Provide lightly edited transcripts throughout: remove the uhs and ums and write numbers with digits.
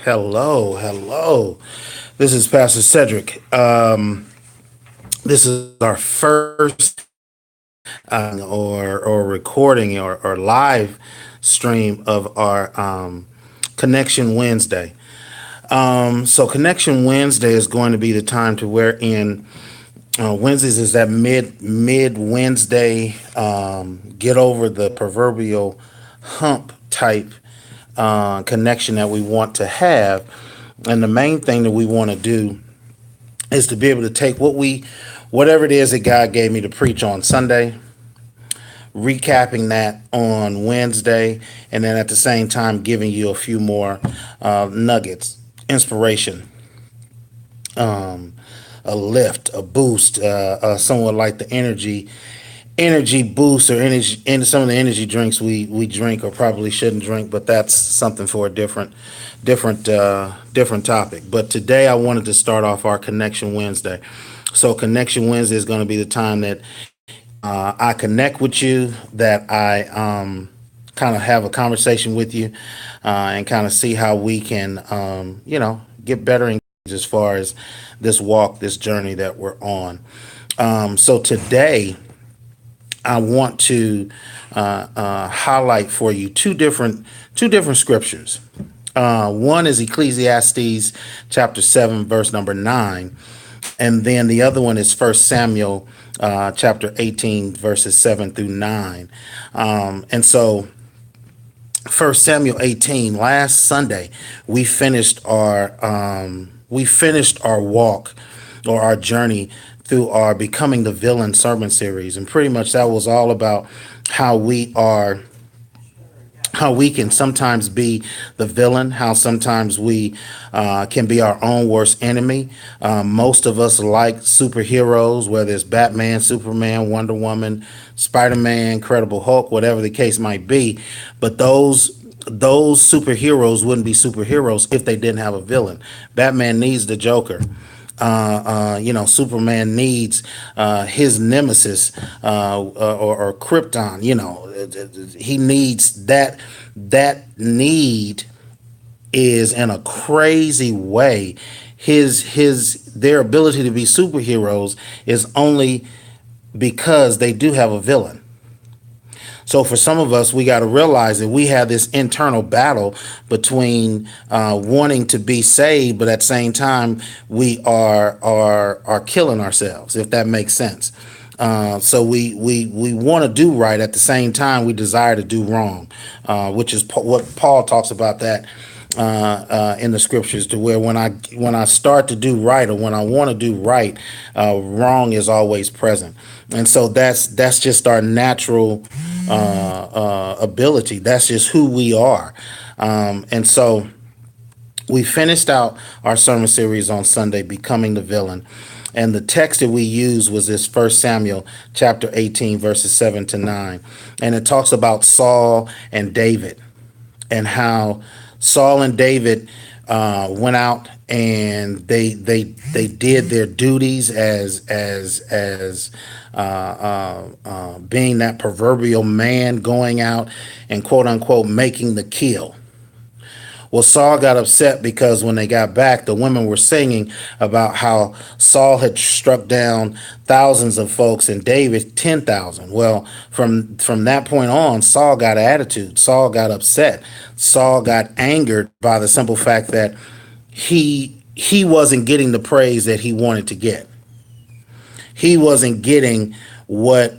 Hello, hello. This is Pastor Cedric. This is our first or recording or live stream of our Connection Wednesday. So Connection Wednesday is going to be the time to wherein Wednesdays is that mid Wednesday, get over the proverbial hump type connection that we want to have. And the main thing that we want to do is to be able to take whatever it is that God gave me to preach on Sunday, recapping that on Wednesday, and then at the same time giving you a few more nuggets, inspiration, a lift, a boost, somewhat like the energy boost or energy, and some of the energy drinks we drink or probably shouldn't drink, but that's something for a different topic. But today I wanted to start off our Connection Wednesday. So Connection Wednesday is going to be the time that I connect with you, that I kind of have a conversation with you, and kind of see how we can get better engaged as far as this walk, this journey that we're on. So today I want to highlight for you two different scriptures. One is Ecclesiastes chapter 7, verse number 9, and then the other one is First Samuel chapter 18, verses 7 through 9. And so First Samuel 18, last Sunday we finished our walk or our journey through our Becoming the Villain sermon series. And pretty much that was all about how we can sometimes be the villain, how sometimes we can be our own worst enemy. Most of us like superheroes, whether it's Batman, Superman, Wonder Woman, Spider-Man, Incredible Hulk, whatever the case might be. But those superheroes wouldn't be superheroes if they didn't have a villain. Batman needs the Joker. Superman needs his nemesis or Krypton. He needs that. That need is in a crazy way. Their ability to be superheroes is only because they do have a villain. So for some of us, we got to realize that we have this internal battle between wanting to be saved, but at the same time, we are killing ourselves, if that makes sense. So we want to do right. At the same time, we desire to do wrong, which is what Paul talks about that in the scriptures, to where when I start to do right, or when I want to do right, wrong is always present. And so that's just our natural ability. That's just who we are. And so we finished out our sermon series on Sunday, Becoming the Villain. And the text that we used was this First Samuel chapter 18, verses 7 to 9. And it talks about Saul and David, and how Saul and David went out and they did their duties as being that proverbial man going out and quote unquote making the kill. Well, Saul got upset because when they got back, the women were singing about how Saul had struck down thousands of folks and David 10,000. Well, from that point on, Saul got an attitude. Saul got upset. Saul got angered by the simple fact that he wasn't getting the praise that he wanted to get. He wasn't getting what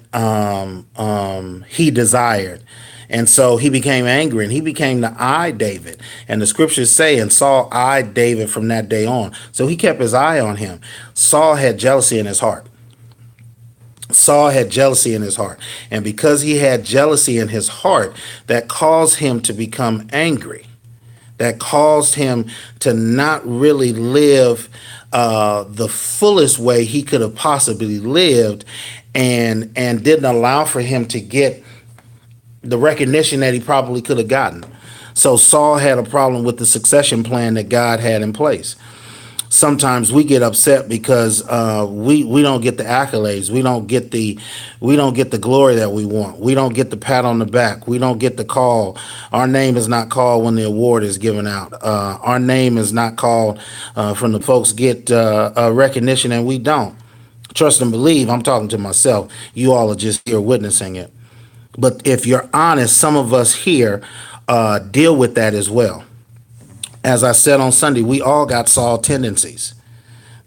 he desired. And so he became angry, and he became the David. And the scriptures say, and Saul eyed David from that day on. So he kept his eye on him. Saul had jealousy in his heart. Saul had jealousy in his heart. And because he had jealousy in his heart, that caused him to become angry. That caused him to not really live the fullest way he could have possibly lived, and didn't allow for him to get the recognition that he probably could have gotten. So Saul had a problem with the succession plan that God had in place. Sometimes we get upset because we don't get the accolades. We don't get the glory that we want. We don't get the pat on the back. We don't get the call. Our name is not called when the award is given out. Our name is not called from the folks get recognition, and we don't. Trust and believe. I'm talking to myself. You all are just here witnessing it. But if you're honest, some of us here deal with that as well. As I said on Sunday, we all got Saul tendencies.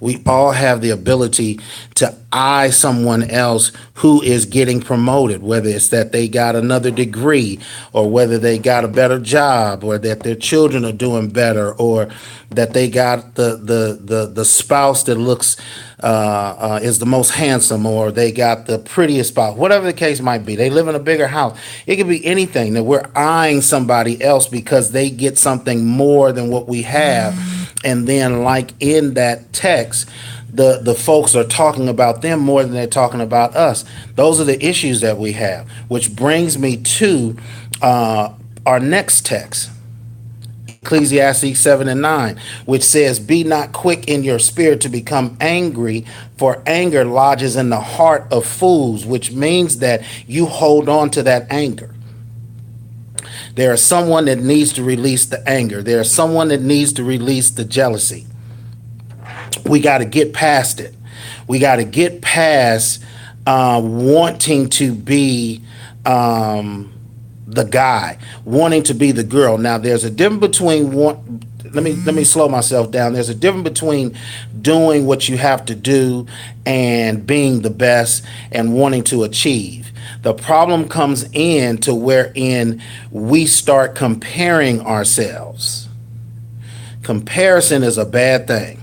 We all have the ability to eye someone else who is getting promoted, whether it's that they got another degree, or whether they got a better job, or that their children are doing better, or that they got the spouse that looks is the most handsome, or they got the prettiest spouse, whatever the case might be. They live in a bigger house. It could be anything that we're eyeing somebody else because they get something more than what we have. And then, like in that text, the folks are talking about them more than they're talking about us. Those are the issues that we have, which brings me to our next text, Ecclesiastes 7:9, which says, "Be not quick in your spirit to become angry, for anger lodges in the heart of fools," which means that you hold on to that anger. There is someone that needs to release the anger. There is someone that needs to release the jealousy. We got to get past it. We got to get past wanting to be the guy, wanting to be the girl. Now, there's a difference between let me slow myself down. There's a difference between doing what you have to do and being the best and wanting to achieve. The problem comes in to wherein we start comparing ourselves. Comparison is a bad thing.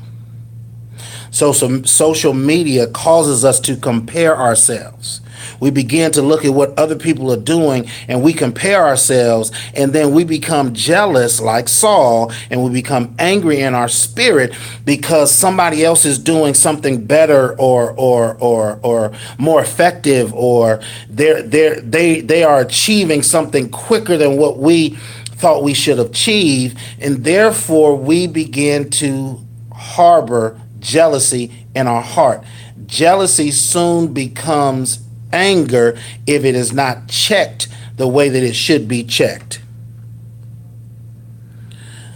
So some social media causes us to compare ourselves. We begin to look at what other people are doing and we compare ourselves, and then we become jealous like Saul, and we become angry in our spirit because somebody else is doing something better or more effective, or they are achieving something quicker than what we thought we should achieve, and therefore we begin to harbor jealousy in our heart. Jealousy soon becomes anger if it is not checked the way that it should be checked.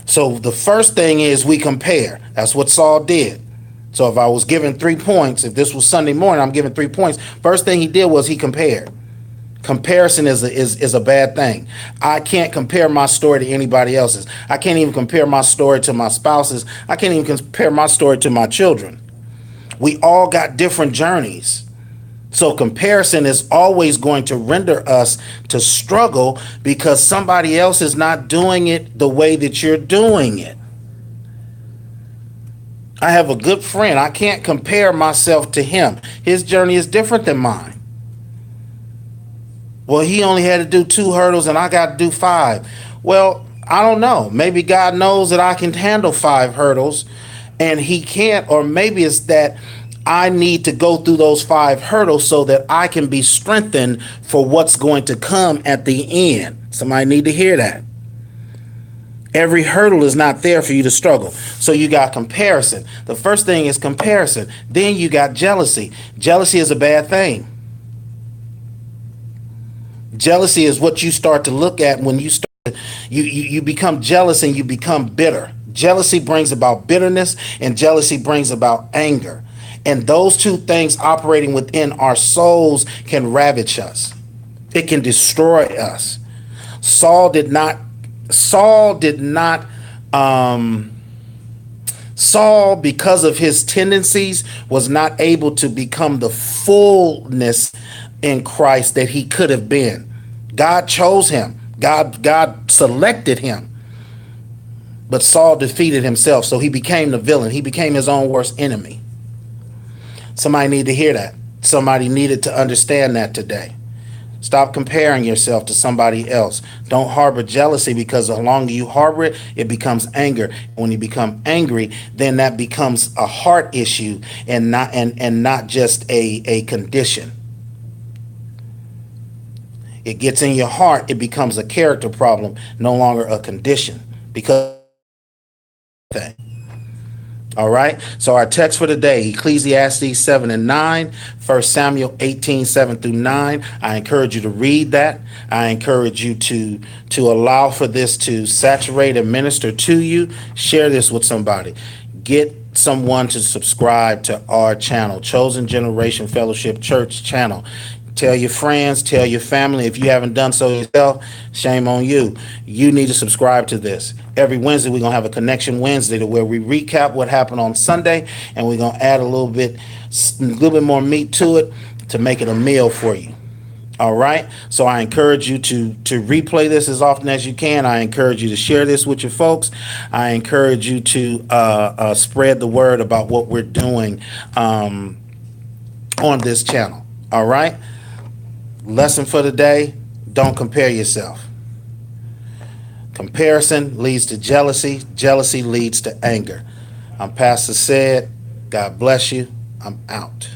So the first thing is we compare. That's what Saul did. So if I was given 3 points, if this was Sunday morning, I'm giving 3 points. First thing he did was he compared. Comparison is a bad thing. I can't compare my story to anybody else's. I can't even compare my story to my spouse's. I can't even compare my story to my children. We all got different journeys. So comparison is always going to render us to struggle because somebody else is not doing it the way that you're doing it. I have a good friend. I can't compare myself to him. His journey is different than mine. Well, he only had to do 2 hurdles and I got to do 5. Well, I don't know. Maybe God knows that I can handle 5 hurdles and he can't, or maybe it's that I need to go through those 5 hurdles so that I can be strengthened for what's going to come at the end. Somebody need to hear that. Every hurdle is not there for you to struggle. So you got comparison. The first thing is comparison. Then you got jealousy. Jealousy is a bad thing. Jealousy is what you start to look at when you start. You become jealous and you become bitter. Jealousy brings about bitterness, and jealousy brings about anger. And those 2 things operating within our souls can ravage us. It can destroy us. Saul, because of his tendencies, was not able to become the fullness in Christ that he could have been. God chose him. God selected him. But Saul defeated himself, so he became the villain. He became his own worst enemy. Somebody needed to hear that. Somebody needed to understand that today. Stop comparing yourself to somebody else. Don't harbor jealousy, because the longer you harbor it, it becomes anger. When you become angry, then that becomes a heart issue and not just a condition. It gets in your heart, it becomes a character problem, no longer a condition. Because All right. So our text for today, Ecclesiastes 7 and 9, 1 Samuel 18, 7 through 9. I encourage you to read that. I encourage you to allow for this to saturate and minister to you. Share this with somebody. Get someone to subscribe to our channel, Chosen Generation Fellowship Church channel. Tell your friends, tell your family. If you haven't done so yourself, shame on you. You need to subscribe to this. Every Wednesday, we're going to have a Connection Wednesday to where we recap what happened on Sunday, and we're going to add a little bit more meat to it to make it a meal for you. All right. So I encourage you to replay this as often as you can. I encourage you to share this with your folks. I encourage you to spread the word about what we're doing on this channel. All right. Lesson for today, don't compare yourself. Comparison leads to jealousy. Jealousy leads to anger. I'm Pastor Said. God bless you. I'm out.